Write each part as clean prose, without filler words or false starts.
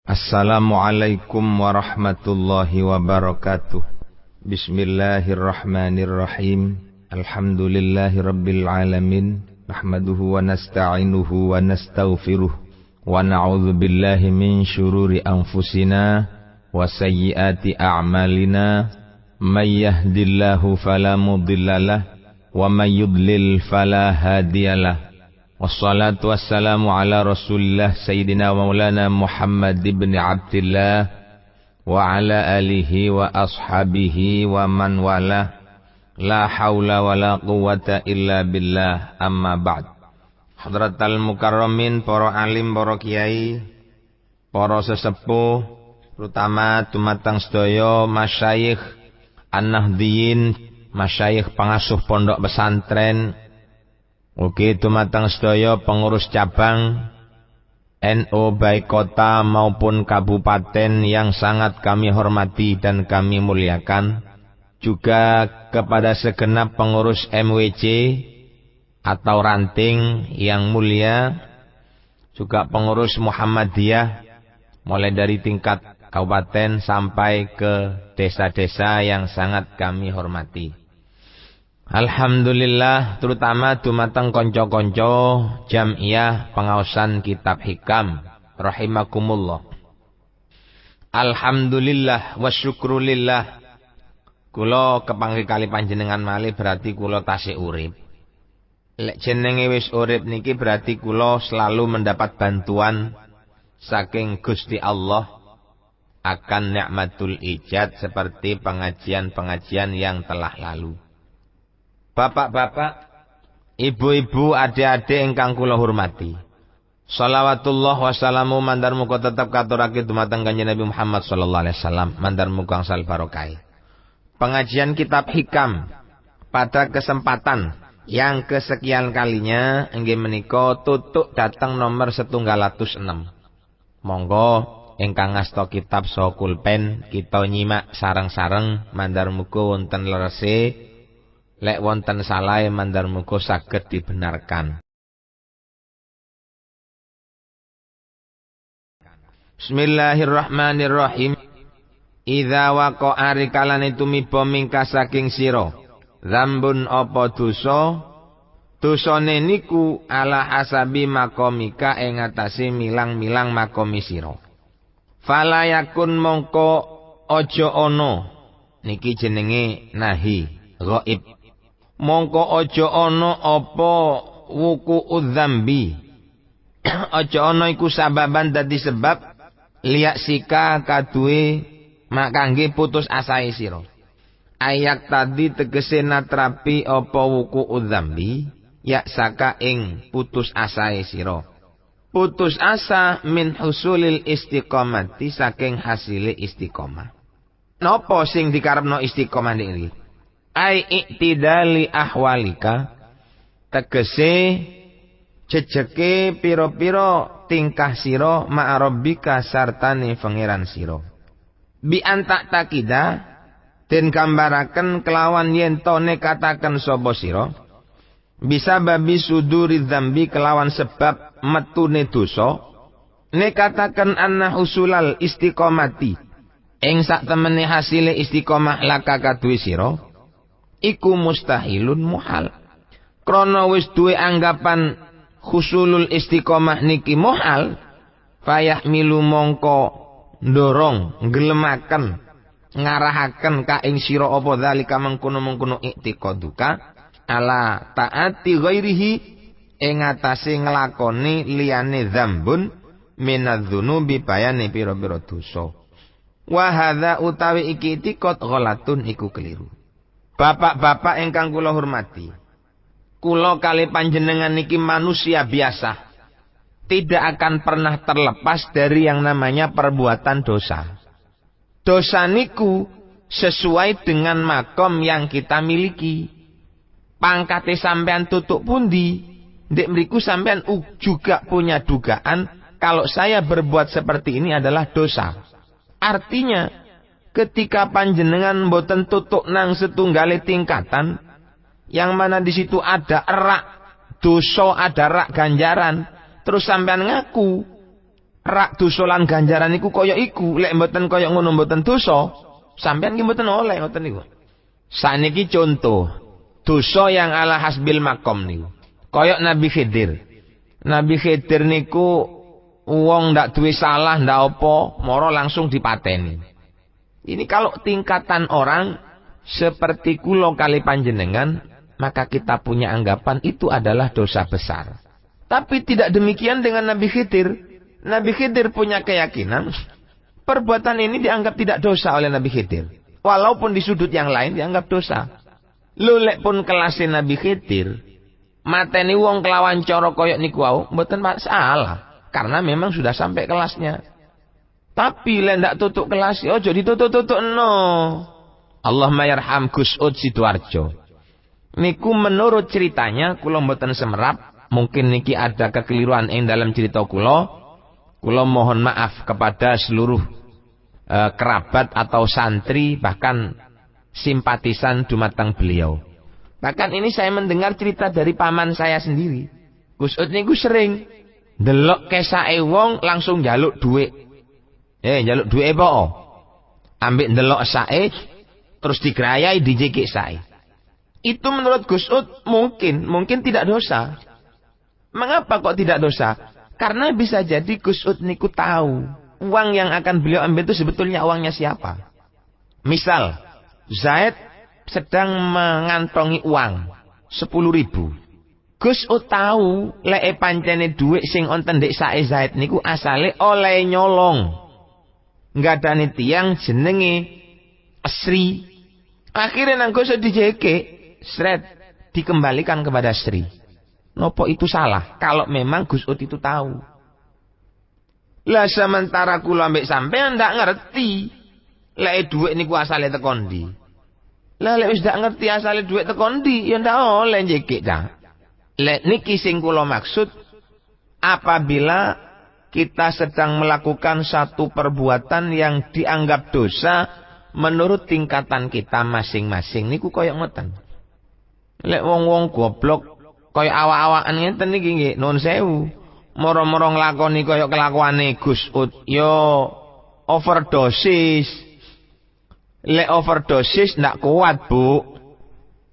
Assalamualaikum warahmatullahi wabarakatuh. Bismillahirrahmanirrahim. Alhamdulillahi rabbil alamin. Nahmaduhu wa nasta'inuhu wa nastaghfiruh. Wa na'udzu billahi min syururi anfusina wa sayyiati a'malina. May yahdillahu fala mudhillalah wa may yudlil fala hadiyalah. Wassalatu wassalamu ala rasulillah Sayyidina Maulana Muhammad ibn Abdillah wa ala alihi wa ashabihi wa man wala. La hawla wa la quwwata illa billah, amma ba'd. Hadratal mukarramin, para alim, para kiai, para sesepuh, terutama dumateng sedaya masyayikh an-nahdhiyin, masyayikh pengasuh pondok pesantren, ugi dumateng sedaya pengurus cabang NU baik kota maupun kabupaten yang sangat kami hormati dan kami muliakan, juga kepada segenap pengurus MWC atau ranting yang mulia, juga pengurus Muhammadiyah mulai dari tingkat kabupaten sampai ke desa-desa yang sangat kami hormati. Alhamdulillah, terutama dumateng konco-konco Jam'iyah Pengaosan Kitab Hikam rahimakumullah. Alhamdulillah wa syukrulillah. Kula kepanggih kali panjenengan malih berarti kula tasih urip. Lek jenenge wis urip niki berarti kula selalu mendapat bantuan saking Gusti Allah akan nikmatul ijad seperti pengajian-pengajian yang telah lalu. Bapak-bapak, ibu-ibu, adik-adik ingkang kula hormati, shalawatullah wassalamu mandar muga tetap katurake dumateng Kanjeng Nabi Muhammad sallallahu alaihi wasallam, mandar muga angsal barokah. Pengajian kitab hikam pada kesempatan yang kesekian kalinya inggih menika tutuk dateng nomor 106. Monggo ingkang ngasta kitab saha pulpen kita nyimak sareng-sareng mandar muga wonten lerese. Lek wonten salah mandar muga saged dibenarkan. Bismillahirrahmanirrahim. Idza waqa'a rikalane tumiba mingka saking sira dzambun apa dosa, dosane niku ala hasabi makomika ing atase milang-milang makomi sira. Fala yakun mongko aja ana, niki jenenge nahi ghaib. Mongko aja ana apa wuku udzambi, aja ana iku sababan dadi sebab liyak sika kaduwe makangge putus asahe sira. Ayak tadi tegese natrapi apa wuku udzambi yak saka ing putus asahe sira. Putus asa min husulil istiqomati saking hasile istiqomah. Napa sing dikarepno istiqomah niki? Ai iktidali ahwalika, tegese jejeke pira-pira tingkah sira ma'arabbika sartane pangeran sira. Bi antak takida den gambaraken kelawan yen to nekataken sapa sira bisa babi suduri dzambi kelawan sebab metune dosa, nekataken anna usulal istiqomati ing sak temene hasile istiqomah laka kaduwe sira iku mustahilun muhal. Krana wis duwe anggapan husulul istiqomah niki muhal, fayahmilu mongko ndorong ngelemaken ngarahaken ka ing sira apa zalika mengkono-mengkono i'tiqaduka ala taati ghairihi ing atase nglakoni liyane dzambun minadzunubi bayane pira-pira dosa. Wa hadza utawi iki i'tiqad ghalatun iku keliru. Bapak-bapak ingkang kula hormati, kula kali panjenengan niki manusia biasa, tidak akan pernah terlepas dari yang namanya perbuatan dosa. Dosa niku sesuai dengan makom yang kita miliki. Pangkate sampean tutuk pundi, ndek mriku sampean juga punya dugaan kalau saya berbuat seperti ini adalah dosa. Artinya ketika panjenengan mboten tutuk nang setunggale tingkatan, yang mana di situ ada erak dosa, ada erak ganjaran, terus sampean ngaku rak dosa lan ganjaran niku kaya iku, lek mboten kaya ngono mboten dosa, sampean ki mboten oleh ngoten niku. Saniki contoh dosa yang ala hasbil makom niku. Kaya Nabi Khidir. Nabi Khidir niku wong ndak duwe salah ndak apa, moro langsung dipateni. Ini kalau tingkatan orang seperti kula kali panjenengan, maka kita punya anggapan itu adalah dosa besar. Tapi tidak demikian dengan Nabi Khidir. Nabi Khidir punya keyakinan perbuatan ini dianggap tidak dosa oleh Nabi Khidir. Walaupun di sudut yang lain dianggap dosa. Lulek pun kelasnya Nabi Khidir, mateni wong kelawan cara koyok niku wau mboten masalah, karena memang sudah sampai kelasnya. Tapi lek ndak tutuk kelas, ojo ditutuk-tutuk no. Allahumma yarham Gus Ud Sidoarjo. Niku menurut ceritanya, kula mboten semerap, mungkin niki ada kekeliruan ing dalam cerita kula. Kula mohon maaf kepada seluruh kerabat atau santri, bahkan simpatisan dumateng beliau. Bahkan ini saya mendengar cerita dari paman saya sendiri. Gus Ud niku sering ndelok kesake wong langsung njaluk dhuwit. Njaluk dhuwit apa? Ambek ndelok sake terus digrayai dijekik sake. Itu menurut Gus Ud mungkin tidak dosa. Mengapa kok tidak dosa? Karena bisa jadi Gus Ud niku tahu uang yang akan beliau ambil itu sebetulnya uangnya siapa. Misal Zaid sedang mengantongi uang 10.000. Gus Ud tahu lek pancene dhuwit sing onten ndek sake Zaid niku asale oleh nyolong. Ngadani tiyang jenenge Sri. Akhirnya nang Gus Ud dijeke, sret dikembalikan kepada Sri. Nopo itu salah kalau memang Gus Ud itu tahu. Lah sementara kula ambek sampean ndak ngerti lek dhuwit niku asale teko ndi. Lah lek wis ndak ngerti asale dhuwit teko ndi, ya ndak oleh njekik ta. Lek niki sing kula maksud, apabila kita sedang melakukan satu perbuatan yang dianggap dosa menurut tingkatan kita masing-masing niku kaya ngoten. Lek wong-wong goblok kaya awak-awakan ngeten niki nggih nuwun sewu. Moro-moro nglakoni kaya kelakuane Gus Ud, yo overdosis. Lek overdosis ndak kuat, Bu.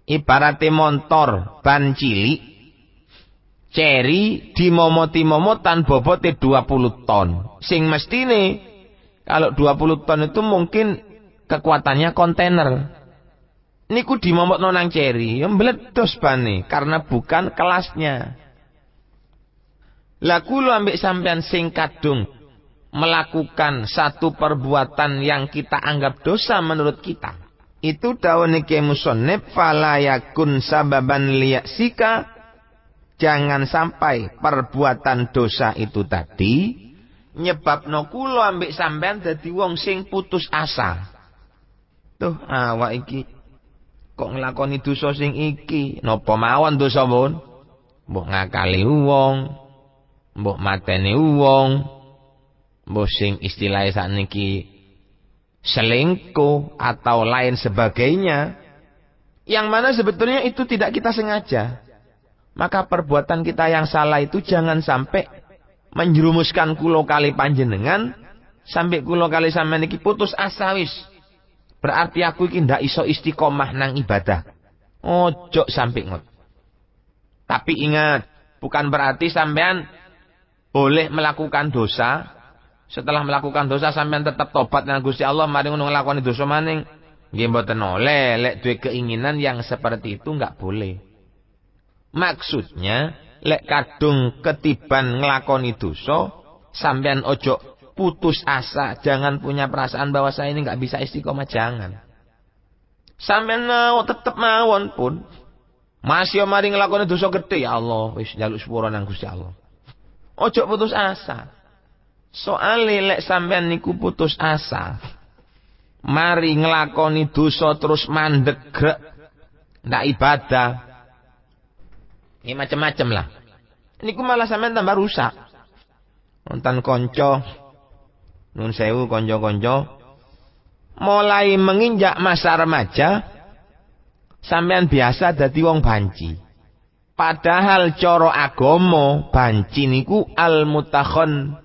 Ibarate motor ban cilik, ceri dimomoti-momotan bobote 20 ton. Sing mestine kalau 20 ton itu mungkin kekuatannya kontainer. Niku dimomotno nang ceri, ya meledos bane karena bukan kelasnya. Lah kula ambek sampean sing kadung melakukan satu perbuatan yang kita anggap dosa menurut kita. Itu dawuh niki musannif fala yakun sababan liyaksika, jangan sampai perbuatan dosa itu tadi nyebabno kula ambek sampean dadi wong sing putus asa. Tuh awak iki kok nglakoni dosa sing iki, napa mawon dosa pun? Mbok ngakali wong, mbok mateni wong, mbok sing istilahé sakniki selingkuh atau lain sebagainya, yang mana sebetulnya itu tidak kita sengaja. Maka perbuatan kita yang salah itu jangan sampai menjerumuskan kula kali panjenengan sampai kula kali sampeyan iki putus asa wis. Berarti aku iki ndak iso istiqomah nang ibadah. Ojo sampai ngot. Tapi ingat, bukan berarti sampean boleh melakukan dosa. Setelah melakukan dosa sampean tetap tobat nang Gusti Allah, mari ngono nglakoni dosa maning. Nggih mboten oleh, lek duwe keinginan yang seperti itu enggak boleh. Maksudnya, lek kadung ketiban nglakoni dosa, sampean ojo putus asa, jangan punya perasaan bahwa saya ini nggak bisa istiqomah, jangan. Sampeyan tetep mawon pun masih mari nglakoni dosa gede, ya Allah, wis njaluk sepura nang Gusti Allah. Ojo putus asa. Soale lek sampeyan niku putus asa, mari nglakoni dosa terus mandeg grek, ndak ibadah. Ini macam-macam lah. Niku malah sampeyan tambah rusak. Wonten kanca nun sewu konco-konco mulai menginjak masa remaja sampean biasa dadi wong banci. Padahal cara agama banci niku al mutakhon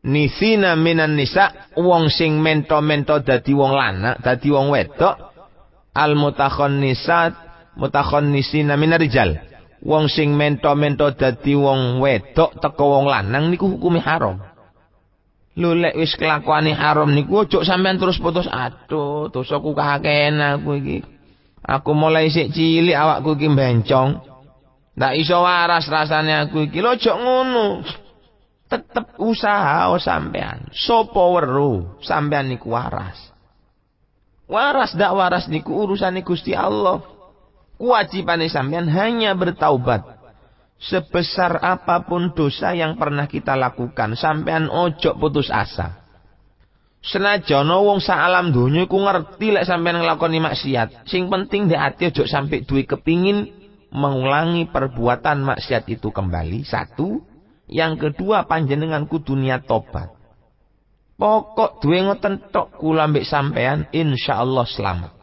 nisina minan nisa wong sing mento-mento dadi wong lanang, dadi wong wedok, al mutakhannisina minar rijal. Wong sing mento-mento dadi wong wedok teko wong lanang niku hukume haram. Lho lek wis kelakuane haram niku ojo sampean terus putus. Aduh, dosaku kakean aku iki. Aku mulai sik cilik awakku iki bencong. Ndak iso waras rasane aku iki. Lho ojo ngono. Tetep usaha sampean. Sopo weruh sampean niku waras. Waras ndak waras niku urusane Gusti Allah. Kewajibane sampean hanya bertaubat. Sebesar apapun dosa yang pernah kita lakukan, sampean ojo putus asa. Senajan wong sak alam donya iku ngerti lek sampean nglakoni maksiat, sing penting ndek ati ojo sampai duwe kepingin mengulangi perbuatan maksiat itu kembali. Satu, yang kedua panjenengan kudu niat tobat. Pokok duwe ngoten tok kula mbek sampean insyaallah selamat.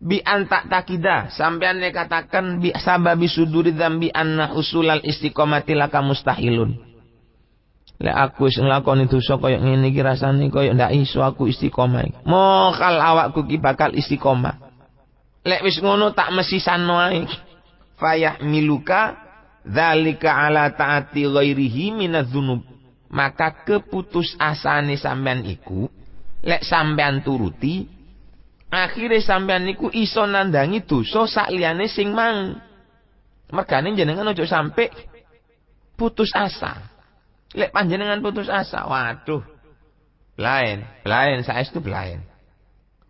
Bi antak takida sampean nek katakan bi sababi suduri dzambi anna usulal istiqomati laka mustahilun. Lek aku wis nglakoni dosa kaya ngene iki rasane kaya ndak iso aku istiqomah. Mokal awakku ki bakal istiqomah. Lek wis ngono tak mesisano ae. Fayah miluka dzalika ala taati ghairihi minadz-dzunub. Maka keputus asane sampean iku lek sampean turuti akhire sampean niku iso nandangi dosa sak liyane sing mang. Mergane jenengan ojo sampe putus asa. Lek panjenengan putus asa, waduh. Belain saestu belain.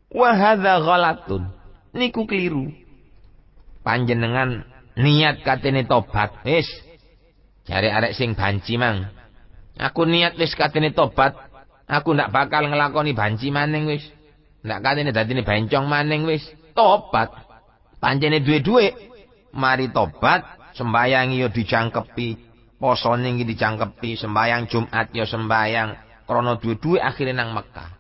Wa hadza ghalatun. Niku keliru. Panjenengan niat katene tobat, wis. Jare arek sing banci mang. Aku niat wis katene tobat, aku ndak bakal ngelakoni banci maning wis. Ndak katene dadine bencong maning wis. Tobat. Pancene duwe-duwe. Mari tobat, sembayang yo dijangkepi, posone iki dijangkepi, sembayang Jumat yo sembayang, krana duwe-duwe akhire nang Mekah.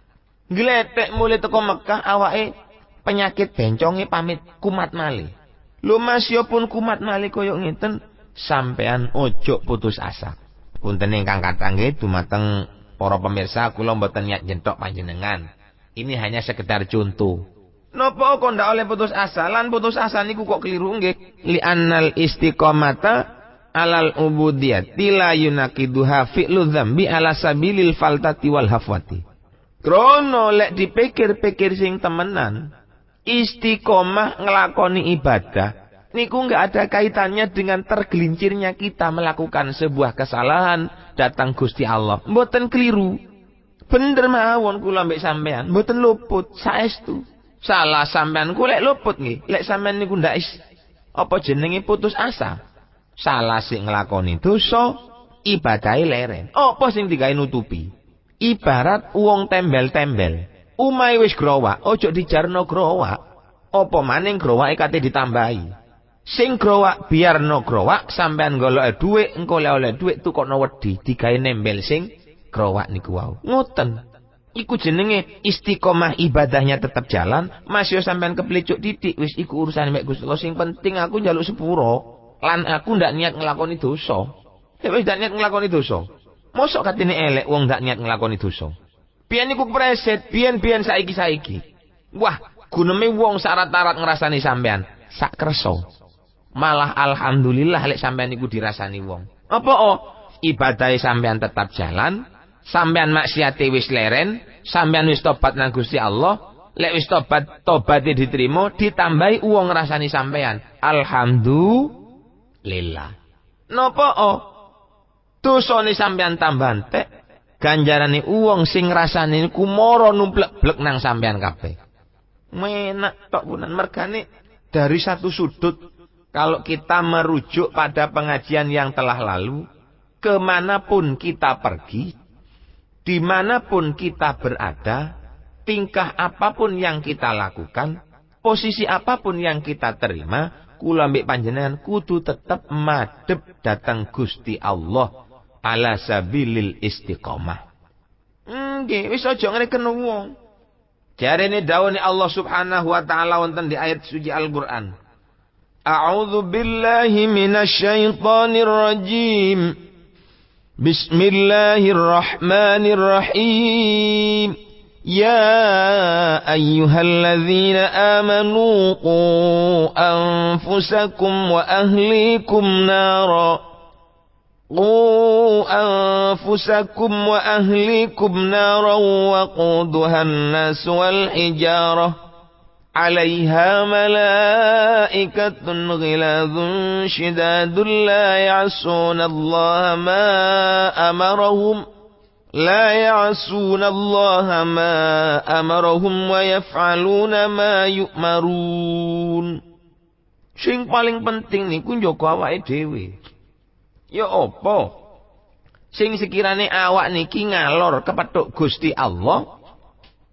Gletek mulai teko Mekah awake penyakit benconge pamit kumat malih. Lho Mas yo pun kumat malih koyo ngeten, sampean ojo putus asa. Punten ingkang kathah nggih dumateng para pemirsa kula mboten niat nyentok panjenengan. Ini hanya sekedar contoh. Napa kok ndak oleh putus asa? Lan putus asa niku kok keliru nggih. Li annal istiqomata alal ubudiyati la yunaqiduha fi'lu dzambi ala sabilil faltati wal hafwati. Krono lek dipikir-pikir sing temenan, istiqomah nglakoni ibadah niku enggak ada kaitannya dengan tergelincirnya kita melakukan sebuah kesalahan datang Gusti Allah. Mboten keliru. Bener mawon kula mbek sampean, mboten luput saestu. Salah sampean ku lek luput nggih, lek sampean niku ndak apa jenenge putus asa. Salah sing nglakoni dosa, ibadahe leren. Apa sing digawe nutupi? Ibarat wong tembel-tembel. Umahe wis growak, ojo dijarno growak. Apa maning growake kate ditambahi. Sing growak biarno growak, sampean golek dhuwit, engko lek oleh dhuwit tukokno wedi, digawe nembel sing growak niku wau. Ngoten. Iku jenenge istiqomah ibadahnya tetap jalan, masih sampean keplecuk titik wis iku urusan mek Gusti Allah. Sing penting aku njaluk sepuro, lan aku ndak niat nglakoni dosa. Nek wis ndak niat nglakoni dosa, mosok katene elek wong ndak niat nglakoni dosa. Biyen niku preset, biyen saiki. Wah, guneme wong syarat-syarat ngrasani sampean, sak kersa. Malah alhamdulillah lek sampean niku dirasani wong. Apa ibadahe sampean tetap jalan, sampean maksiate wis leren, sampean wis tobat nang Gusti Allah, lek wis tobate diterima, ditambahi wong ngrasani sampean. Alhamdulillah. Napa dosane sampean tambah entek, ganjarane wong sing ngrasani niku mara numplek-blek nang sampean kabeh. Menak tok punan mergane dari satu sudut kalau kita merujuk pada pengajian yang telah lalu, kemanapun kita pergi, dimanapun kita berada, tingkah apapun yang kita lakukan, posisi apapun yang kita terima, kula mbek panjenengan kudu tetep madhep datang Gusti Allah ala sabilil istiqomah. Nggih, wis aja ngreken wong. Jarene dawuhe Allah Subhanahu wa taala wonten di ayat suci Al-Qur'an. A'udzu billahi minasy syaithanir rajim. Bismillahirrahmanirrahim. Ya ayyuhalladzina amanu qu anfusakum wa ahlikum nara. قوا أنفسكم وأهليكم نارا وقودها الناس والحجارة عليها ملائكة غلاظ شداد لا يعصون الله ما أمرهم ويفعلون ما يؤمرون. Sing paling penting niku njaga awake dhewe. Ya apa? Sing sekirane awak niki ngalor kepethuk Gusti Allah,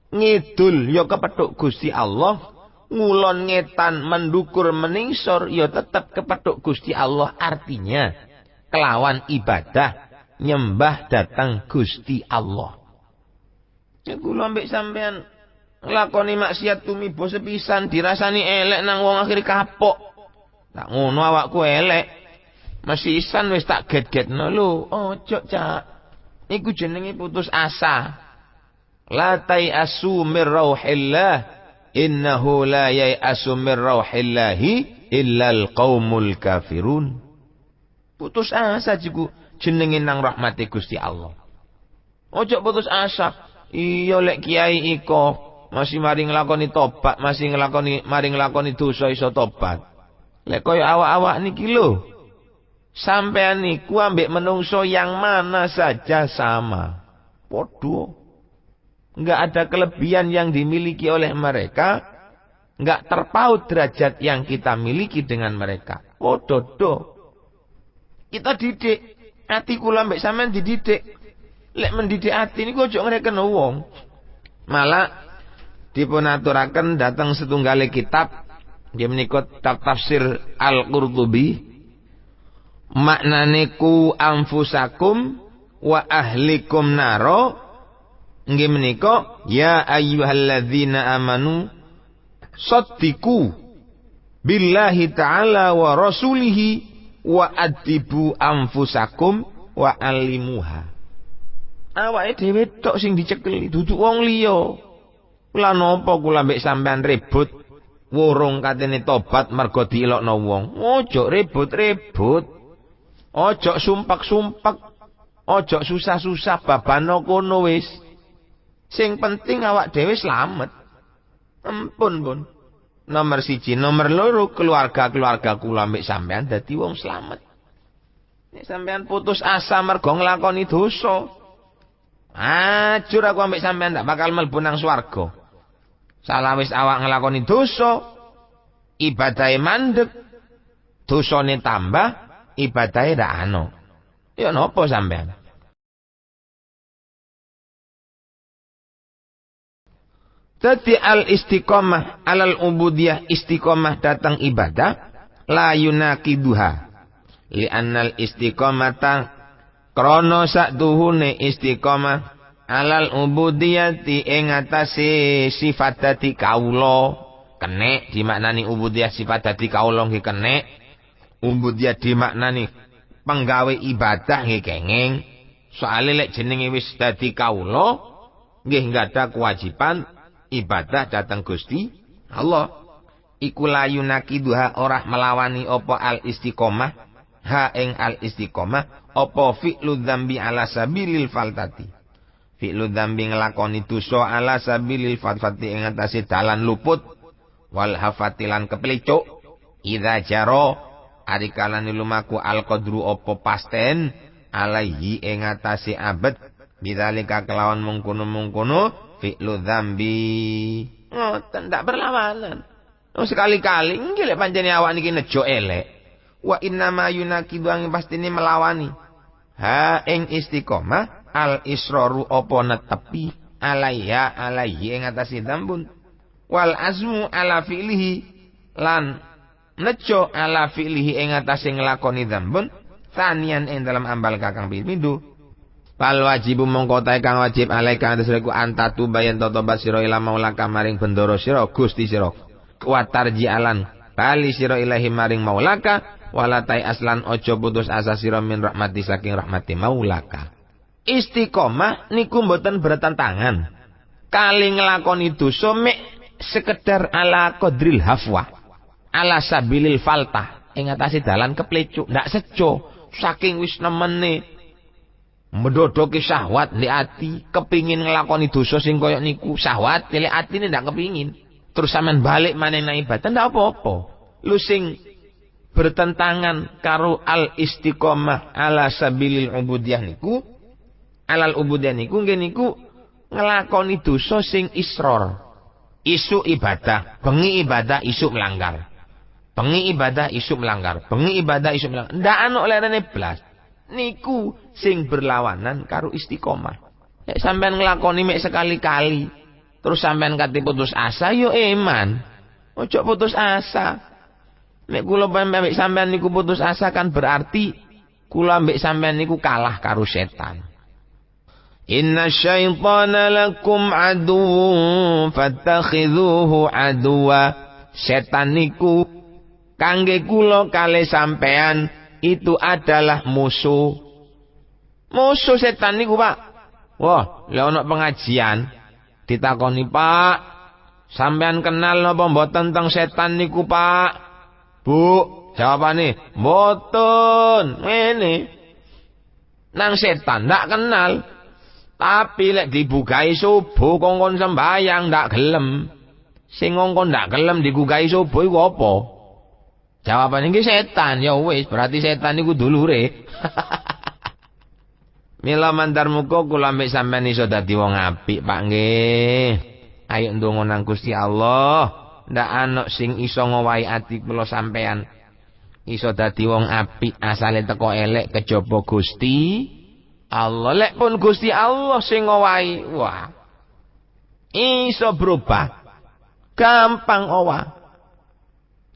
ngidul ya kepethuk Gusti Allah, ngulon ngetan mendukur meningsor ya tetep kepethuk Gusti Allah. Artinya kelawan ibadah nyembah datang Gusti Allah. Ya kula ambek sampean nglakoni maksiat tumiba sepisan dirasani elek nang wong akhir kapok. Tak ngono awakku elek. Masih isan wis tak get-getno lho. Ojo cak. Iku jenenge putus asa. La tai'asu mir rauhillah. Innahu la yai'asu mir rauhillahi illal qaumul kafirun. Putus asa jiku jenenge nang rahmati Gusti Allah. Ojo putus asa. Iya lek kiai iko masih mari nglakoni tobat, masih mari nglakoni dosa iso tobat. Lek koyo awak-awak niki lho. Sampean niku ambek menungso yang mana saja sama. Podo. Enggak ada kelebihan yang dimiliki oleh mereka. Enggak terpaut derajat yang kita miliki dengan mereka. Podo. Kita didik. Hati kula ambek sampean dididik. Lek mendidik hati niku ojo ngreken wong. Malah dipunaturaken datang setunggale kitab. Dia menika tafsir Al-Qurtubi. Maknane ku anfusakum wa ahlikum naro nggih menika ya ayyuhalladzina amanu saddiqu billahi ta'ala wa rasulihi wa adibu anfusakum wa alimuha. Awake dhewe tok sing dicekeli dudu wong liya. Kula napa kula mbek sampean ribut wurung katene tobat mergo dielokno wong. Ojo ribut-ribut. Ojo sumpak-sumpak, ojo susah-susah babano kono wis. Sing penting awak dhewe slamet. Ampun, pun. Nomor 1, nomor 2 keluarga kula mbek sampean dadi wong slamet. Nek sampean putus asa mergo nglakoni dosa, ajur aku ambek sampean ndak bakal mlebu nang swarga. Salah wis awak nglakoni dosa, ibadahe mandeg, dosane tambah. Ibadahnya ndak ano. Ya napa sampean? Dadi al-istiqomah alal ubudiyah, istiqomah datang ibadah la yunaqiduha. Li'annal istiqomata krana sakduhune istiqomah alal ubudiyati ing atase sifat dadi kawula. Kenek dimaknani ubudiyah sifat dadi kawula nggih kenek. Ubudiyah dimaknani penggawe ibadah nggih kenging. Soale lek jenenge wis dadi kawula nggih ada kewajiban ibadah datang Gusti Allah. Iku layunakiduha ora melawani apa al istiqomah ha ing al istiqomah apa fi'lu dzambi ala sabilil faltati. Fi'lu dzambi nglakoni dosa ala sabilil faltati ing atase dalan luput wal hafatilan keplecuk idza jaro ari kalane lumaku al qadru apa pasten alaihi ing atase abet bidzalika kelawan mungkono-mungkono fi'lu dzambi. Ngoten ndak berlawanan. Sekali-kali nggih lek pancene awak niki nejo elek. Wa inna ma yunaqidu ang pastine melawani. Ha ing istiqomah al israru apa netepi alaiha alaihi ing atase dzambun. Wal azmu ala fi'lihi lan nejo ala fi'lihi ing atase nglakoni dzambun tanian ing dalam ambal kakang pindho. Fal wajibu mongko tae kang wajib alaika antasreku antatu bayan totobat sira ila maulaka maring bendoro sira Gusti sira. Kuatar jialan bali sira ilahi maring maulaka walatai aslan ojo putus asa sira min rahmati saking rahmati maulaka. Istiqomah niku mboten bertentangan kali nglakoni dosa mek sekedar ala qadril hafwa, ala sabilil faltah, ing atase dalan keplecuk, ndak sejo saking wis nemene mendodoki syahwat ndek ati, kepingin nglakoni dosa sing kaya niku syahwat, lek atine ndak kepingin. Terus sampean balik maneh nang ibadah ndak apa-apa. Lu sing bertentangan karo al istiqomah ala sabilil ubudiyah niku, alal ubudiyah niku nggih niku nglakoni dosa sing isror. Isu ibadah, bengi ibadah isu melanggar. Bengi ibadah isu melanggar, bengi ibadah isu melanggar. Ndak ana lerene blas. Niku sing berlawanan karo istiqomah. Nek sampean nglakoni mek sekali-kali, terus sampean kate putus asa, yo eman. Ojo putus asa. Nek kula mbek sampean niku putus asa kan berarti kula mbek sampean niku kalah karo setan. Inna syaitana lakum aduwwun fattakhidhuhu aduwa. Setan niku kangge kula kale sampean itu adalah musuh. Musuh setan niku, Pak. Wah, lek ana pengajian ditakoni, "Pak, sampean kenal napa mboten tentang setan niku, Pak?" "Bu," jawabane, "mboten." Ngene. Nang setan ndak kenal. Tapi lek dibugai subuh kongkon sembayang ndak gelem. Sing ngongkon ndak gelem digugai subuh iku apa? Jawabane iki setan. Ya wis, berarti setan niku dulure. Mila mandar muga kula mbek sampean iso dadi wong apik, Pak nggih. Ayo ndonga nang Gusti Allah. Ndak ana sing iso ngowahi ati kula sampean iso dadi wong apik asale teko elek kejaba Gusti Allah. Lek pun Gusti Allah sing ngowahi, wah, iso berubah. Gampang owah.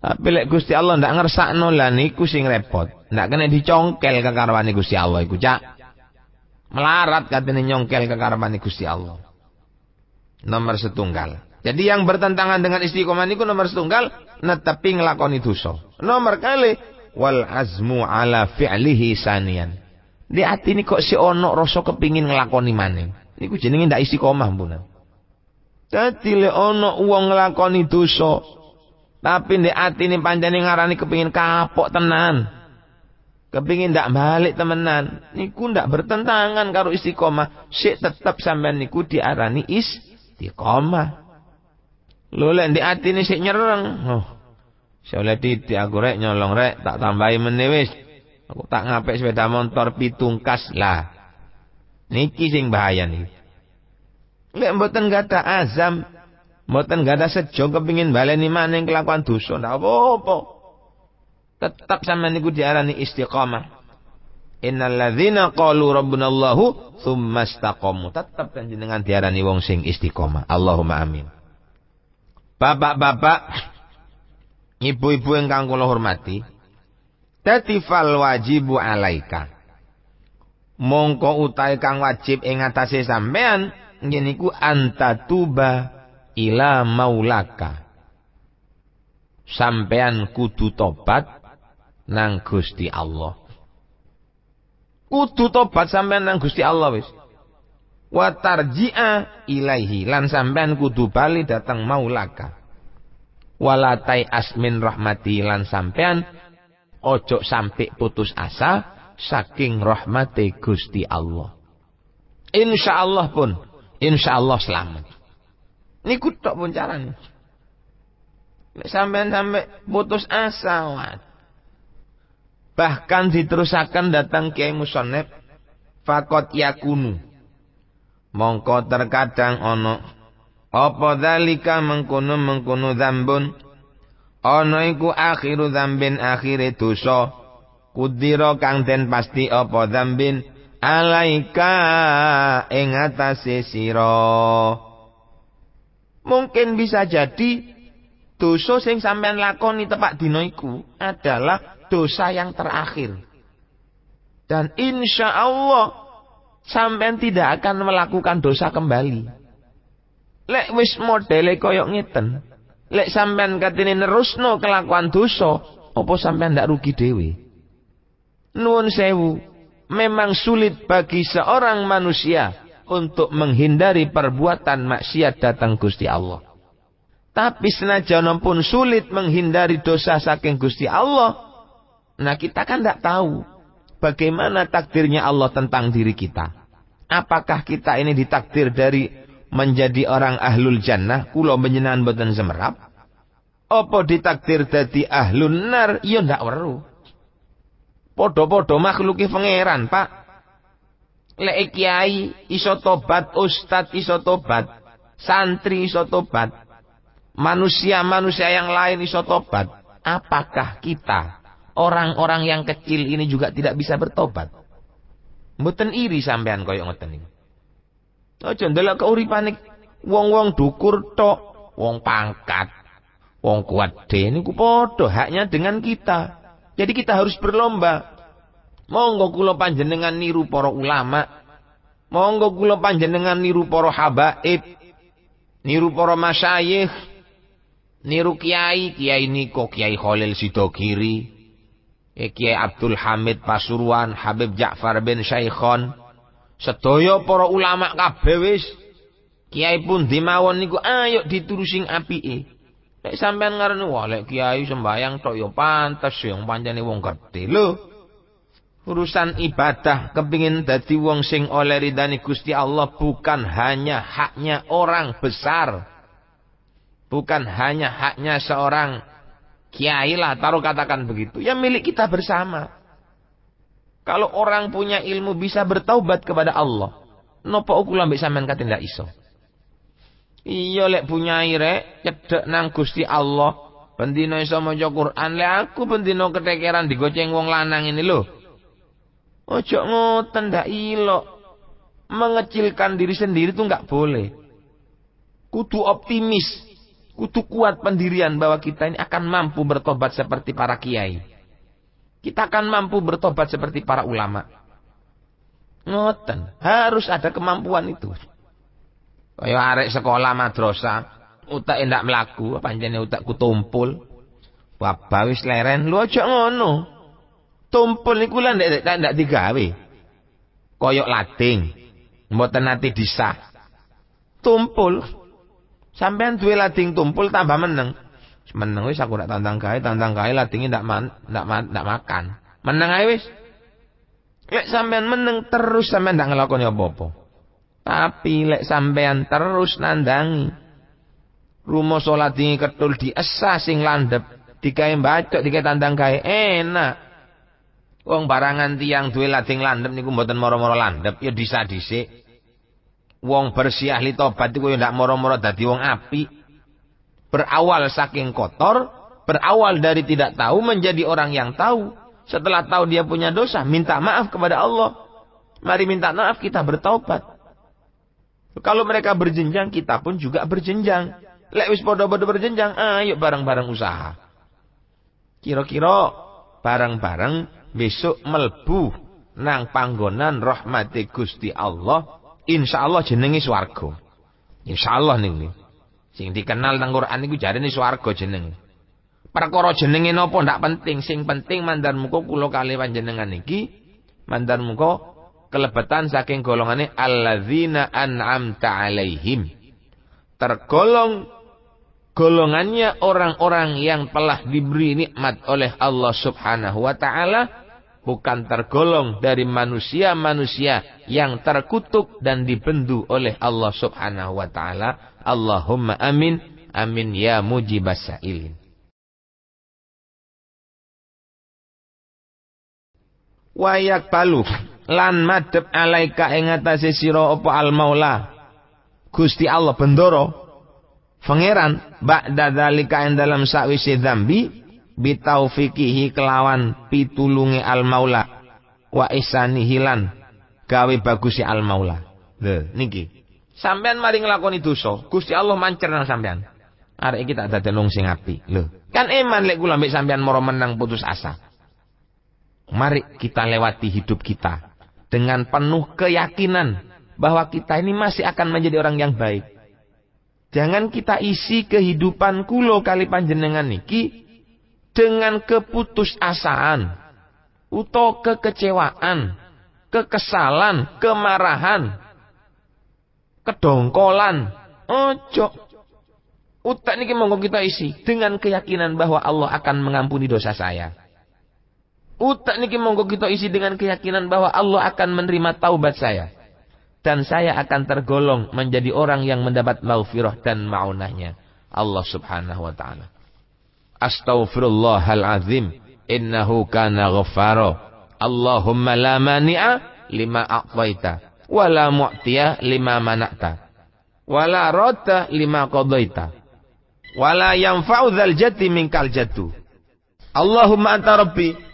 Tapi lek Gusti Allah ndak ngersakno lah niku sing repot. Ndak kena dicongkel kekarwane Gusti Allah iku, Cak. Melarat katene nyongkel kekarwane Gusti Allah. Nomor setunggal. Jadi yang bertentangan dengan istiqomah niku nomor setunggal netepi nglakoni dosa. Nomor kali wal azmu ala fi'lihi sanian. Di ati ini kok si ono rasa kepingin nglakoni maneh. Niku jenenge ndak istiqomah mpunan. Dadi le ono wong nglakoni dosa tapi ndek atine pancene ngarani kepingin kapok tenan. Kepingin ndak balik temenan. Niku ndak bertentangan karo istiqomah. Sik tetep sampean niku diarani istiqomah. Lho lek ndek atine sik nyereng. Oh. Soleh titik aku rek nyolong rek tak tambahi meneh wis. Aku tak ngapik sepeda motor pitungkas lah. Niki sing bahaya niki. Lek mboten gada azam, mboten gada sejo kepingin baleni maning kelakuan dosa ndak apa-apa. Tetap sampeyan niku diarani istiqamah. Innal ladzina qalu rabbunallahu tsumma istaqamu. Tetap panjenengan diarani wong sing istiqamah. Allahumma amin. Bapak-bapak, ibu-ibu ingkang kula hormati, dadi fal wajibu alaika. Mongko utahe kang wajib ing atase sampean ngeniku antatuba ila maulaka. Sampean kudu tobat nang Gusti Allah. Kudu tobat sampean nang Gusti Allah wis. Wa tarji'a ilaihi lan sampean kudu bali datang maulaka. Walatai asmin rahmati lan sampean ojo sampai putus asa saking rahmati Gusti Allah. Insyaallah pun, insyaallah selamat. Niku tok pun carane. Nek sampean sampai putus asa, bahkan diterusakan datang Kiai Musonep fakot yakunu. Mongko terkadang ono apa dzalika mengkono dzambun ana iku akhiru dzambin akhire dosa kudira kang den pasti apa dzambin alaika ing atase sira. Mungkin bisa jadi dosa sing sampean lakoni tepak dina iku adalah dosa yang terakhir. Dan insya Allah sampean tidak akan melakukan dosa kembali. Lek wis modele koyok ngeten, lek sampean katene nerusno kelakuan dosa, apa sampean ndak rugi dhewe? Nuwun sewu, memang sulit bagi seorang manusia untuk menghindari perbuatan maksiat datang Gusti Allah. Tapi senajan pun sulit menghindari dosa saking Gusti Allah, nah kita kan ndak tahu bagaimana takdirnya Allah tentang diri kita. Apakah kita ini ditakdir dari menjadi orang ahlul jannah, kula menyenan boten semerap? Apa ditakdir dadi ahlun nar? Ya ndak weruh. Podo-podo makhluki pangeran, Pak. Lek kiai iso tobat, ustad iso tobat, santri iso tobat, manusia-manusia yang lain iso tobat. Apakah kita, orang-orang yang kecil ini juga tidak bisa bertobat? Mboten iri sampean koyo ngoten iki. Aja ndelok keuripane wong-wong dukur tok, wong pangkat, wong kuwede niku padha haknya dengan kita. Jadi kita harus berlomba. Monggo kula panjenengan niru para ulama, monggo kula panjenengan niru para habaib, niru para masyayikh, niru kiai, kiai niko, Kiai Khalil Sidogiri, Kiai Abdul Hamid Pasuruan, Habib Ja'far bin Saikhon, sedaya para ulama kabeh wis kiai pun dimawon niku ayo diturusi apike. Nek sampean ngarani wah lek kiai sembayang tok ya pantes yang pancene wong gedhe lho. Urusan ibadah kepingin dadi wong sing oleh ridani Gusti Allah bukan hanya haknya orang besar. Bukan hanya haknya seorang kiai lah, taruh katakan begitu. Ya milik kita bersama. Kalau orang punya ilmu bisa bertaubat kepada Allah, nopo kula mbek sampean kate ndak iso. Iya lek punya rek cedhek nang Gusti Allah, bendina iso maca Quran, lek aku bendina ketekeran digoceng wong lanang ini lho. Ojo ngoten ndak ilok. Mengecilkan diri sendiri itu nggak boleh. Kudu optimis, kudu kuat pendirian bahwa kita ini akan mampu bertobat seperti para kiai. Kita akan mampu bertobat seperti para ulama. Ngoten, harus ada kemampuan itu. Kaya arek sekolah madrasah, utak ndak mlaku, pancene utakku tumpul. Wabah wis leren, lu aja ngono. Tumpul niku lah ndak digawe. Koyok lading, mboten nate disah. Tumpul. Sampean duwe lading tumpul tambah meneng. Meneng wis aku ndak tantang gawe ladinge ndak makan. Meneng ae wis. Lek sampean meneng terus sampean ndak nglakoni apa-apa. Tapi lek sampean terus nandangi, rumoso ladinge ketul diesah sing landhep, digawe mbacok, digawe tandang gawe enak. Wong barangan tiyang duwe lading landhep niku mboten moro-moro landhep, ya disa-dhisik. Wong bersih ahli tobat iku ya ndak moro-moro dadi wong apik. Berawal saking kotor, berawal dari tidak tahu menjadi orang yang tahu. Setelah tahu dia punya dosa, minta maaf kepada Allah. Mari minta maaf, kita bertaubat. Kalau mereka berjenjang, kita pun juga berjenjang. Lek wis padha-padha berjenjang, ayo bareng-bareng usaha. Kira-kira bareng-bareng besok melbu nang panggonan rahmati Gusti Allah, insyaallah jenenge swarga. Insyaallah niku. Sing dikenal nang Quran niku jarene swarga jenenge. Perkara jenenge napa ndak penting, sing penting mandar muga kula kalih panjenengan iki mandar muga kelebatan saking golongane alladzina an'amta alaihim. Tergolong golongannya orang-orang yang telah diberi nikmat oleh Allah Subhanahu wa taala, bukan tergolong dari manusia-manusia yang terkutuk dan dibendu oleh Allah Subhanahu wa taala. Allahumma amin, amin ya mujibas sailin. Wayak balu lan madhep alaika ing atase sira apa al maula Gusti Allah bendoro pangeran ba'da dzalika ing dalam sakwise dzambi bitaufiqihi kelawan pitulunge al maula wa ihsanihi lan gawe bagusi al maula. Lho niki sampean mari nglakoni dosa Gusti Allah mancer nang sampean arek iki tak dadekno sing apik. Lho kan eman lek kula mbek sampean moro menang putus asa. Mari kita lewati hidup kita dengan penuh keyakinan bahwa kita ini masih akan menjadi orang yang baik. Jangan kita isi kehidupan kulo kali panjenengan niki dengan keputusasaan, utawa kekecewaan, kekesalan, kemarahan, kedongkolan. Ojo. Utak niki monggo kita isi dengan keyakinan bahwa Allah akan mengampuni dosa saya. Utak niki monggo kita isi dengan keyakinan bahwa Allah akan menerima taubat saya. Dan saya akan tergolong menjadi orang yang mendapat maghfirah dan ma'unahnya Allah subhanahu wa ta'ala. Astaghfirullahalazim. Innahu kana ghaffara. Allahumma la mani'a lima a'taita. Wa la mu'tiya lima mana'ta. Wa la radda lima qadaita. Wa la yanfa'u dzal jaddi minkal jaddu. Allahumma anta rabbi.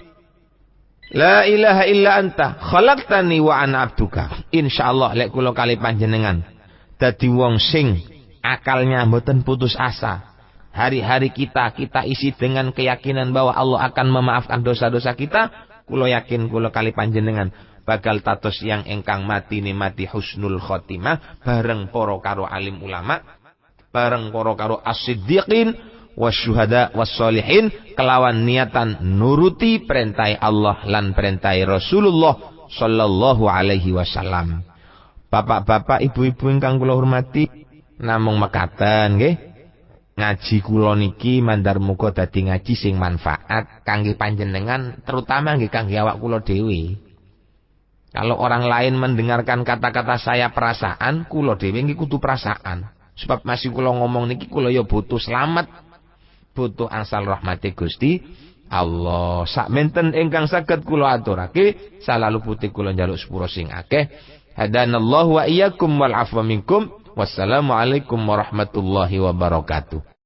La ilaha illa anta khalaqtani wa ana abduka. Insyaallah lek kula kali panjenengan dadi wong sing akalnya mboten putus asa. Hari-hari kita isi dengan keyakinan bahwa Allah akan memaafkan dosa-dosa kita. Kula yakin kula kali panjenengan bakal tatos yang engkang mati ni mati husnul khotimah bareng para karo alim ulama, bareng para karo as-siddiqin wasyuhada wassolihin kelawan niatan nuruti perintah Allah lan perintah Rasulullah sallallahu alaihi wasallam. Bapak-bapak, ibu-ibu ingkang kula hormati, namung mekaten nggih. Ngaji kula niki mandar muga dadi ngaji sing manfaat kangge panjenengan, terutama nggih kangge awak kula dhewe. Kalau orang lain mendengarkan kata-kata saya perasaan, kula dhewe nggih kudu perasaan. Sebab masih kula ngomong niki kula ya butuh selamat. Butuh asal rahmati Gusti Allah. Sakmenten ingkang saged kula aturake, salalu putih kula njaluk sepura sing akeh. Hadanallahu wa iyyakum wal afwa minkum. Wassalamualaikum warahmatullahi wabarakatuh.